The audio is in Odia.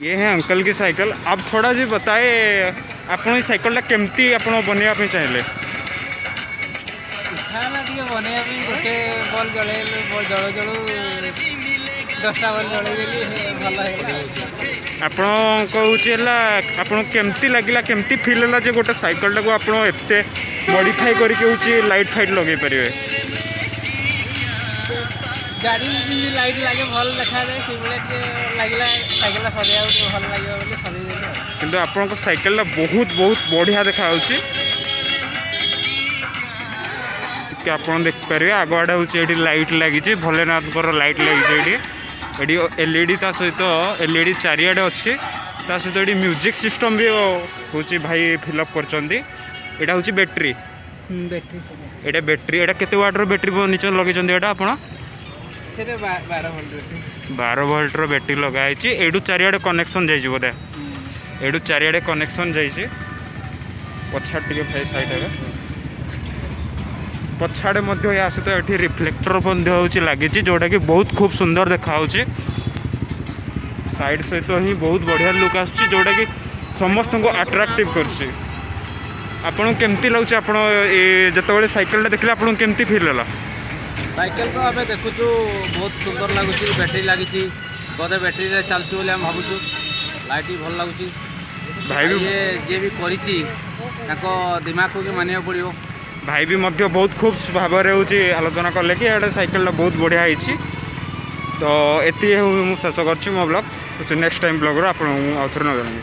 ये है अंकल की साइकिल। आप थोड़ा जी बताए ଆପଣ ଏଇ ସାଇକେଲଟା କେମିତି ଆପଣ ବନେଇବା ପାଇଁ ଚାହିଁଲେ? ଇଚ୍ଛା ହେଲା ଟିକେ ବନେଇବା ପାଇଁ ଗୋଟେ ବଲ୍ ଜଳେଇଲୁ ଜଳୁ ଜଳୁ 10ଟା ବଲ୍ ଜଳେଇଦେଲି ଭଲ ହେଇଗଲା। ଆପଣ କହୁଛି ହେଲା ଆପଣଙ୍କୁ କେମିତି ଲାଗିଲା, କେମିତି ଫିଲ୍ ହେଲା ଯେ ଗୋଟେ ସାଇକେଲଟାକୁ ଆପଣ ଏତେ ମଡ଼ିଫାଏ କରିକି ହେଉଛି ଲାଇଟ୍ ଫାଇଟ୍ ଲଗେଇ ପାରିବେ? ଗାଡ଼ି ଯେମିତି ଲାଇଟ୍ ଲାଗେ ଭଲ ଦେଖାଯାଏ ସେଇଭଳିଆ ଟିକେ ଲାଗିଲା ସାଇକେଲଟା ସଜେଇବାକୁ ଟିକେ ଭଲ ଲାଗିବ ବୋଲି ସଜେଇଦେଲି ଆଉ। କିନ୍ତୁ ଆପଣଙ୍କ ସାଇକେଲଟା ବହୁତ ବହୁତ ବଢ଼ିଆ ଦେଖାଯାଉଛି। ଟିକେ ଆପଣ ଦେଖିପାରିବେ ଆଗଆଡ଼େ ହେଉଛି ଏଠି ଲାଇଟ୍ ଲାଗିଛି, ଭୋଲେନାଥଙ୍କର ଲାଇଟ୍ ଲାଗିଛି ଏଠି। ଏଠି LED ତା ସହିତ LED ଚାରିଆଡ଼େ ଅଛି। ତା ସହିତ ଏଠି ମ୍ୟୁଜିକ୍ ସିଷ୍ଟମ୍ ବି ହେଉଛି ଭାଇ ଫିଲ୍ଅପ୍ କରିଛନ୍ତି। ଏଇଟା ହେଉଛି ବ୍ୟାଟେରୀ। ବ୍ୟାଟେରୀ ସେଟା ଏଇଟା ବ୍ୟାଟେରୀ। ଏଇଟା କେତେ ୱାଟ୍ର ବ୍ୟାଟେରୀ ଲଗେଇଛନ୍ତି ଏଇଟା ଆପଣ? ସେଇଟା 12 ଭୋଲ୍ଟ ବ୍ୟାଟେରୀ। 12 ଭୋଲ୍ଟର ବ୍ୟାଟେରୀ ଲଗା ହେଇଛି। ଏଇଠୁ ଚାରିଆଡ଼େ କନେକ୍ସନ୍ ଯାଇଛି ବୋଧେ? ଏଇଠୁ ଚାରିଆଡ଼େ କନେକ୍ସନ୍ ଯାଇଛି। ପଛାଡ଼ ଟିକେ ଭାଇ ସାଇଡ୍ ହେବେ। ପଛାଡ଼େ ମଧ୍ୟ ୟା ସହିତ ଏଠି ରିଫ୍ଲେକ୍ଟର ମଧ୍ୟ ହେଉଛି ଲାଗିଛି, ଯେଉଁଟାକି ବହୁତ ଖୁବ୍ ସୁନ୍ଦର ଦେଖାହେଉଛି। ସାଇଡ଼୍ ସହିତ ହିଁ ବହୁତ ବଢ଼ିଆ ଲୁକ୍ ଆସୁଛି, ଯେଉଁଟାକି ସମସ୍ତଙ୍କୁ ଆଟ୍ରାକ୍ଟିଭ୍ କରୁଛି। ଆପଣଙ୍କୁ କେମିତି ଲାଗୁଛି? ଆପଣ ଯେତେବେଳେ ସାଇକେଲଟା ଦେଖିଲେ ଆପଣଙ୍କୁ କେମିତି ଫିଲ୍ ହେଲା? ସାଇକେଲ ତ ଆମେ ଦେଖୁଛୁ ବହୁତ ସୁନ୍ଦର ଲାଗୁଛି, ବ୍ୟାଟେରୀ ଲାଗିଛି, ବୋଧେ ବ୍ୟାଟେରୀରେ ଚାଲୁଛି ବୋଲି ଆମେ ଭାବୁଛୁ। ଲାଇଟ୍ ବି ଭଲ ଲାଗୁଛି। ଭାଇ ବି ଯିଏ ବି କରିଛି ତାଙ୍କ ଦିମାଗକୁ ବି ମାନିବାକୁ ପଡ଼ିବ। ଭାଇ ବି ମଧ୍ୟ ବହୁତ ଖୁବ୍ ଭାବରେ ହେଉଛି ଆଲୋଚନା କଲେ କି ଏଇଟା ସାଇକେଲଟା ବହୁତ ବଢ଼ିଆ ହେଇଛି। ତ ଏତିକି ମୁଁ ଶେଷ କରୁଛି ମୋ ବ୍ଲଗ୍। ନେକ୍ସଟ ଟାଇମ୍ ବ୍ଲଗ୍ରୁ ଆପଣଙ୍କୁ ମୁଁ ଆଉଥରେ ନ ଜଣାଇବି।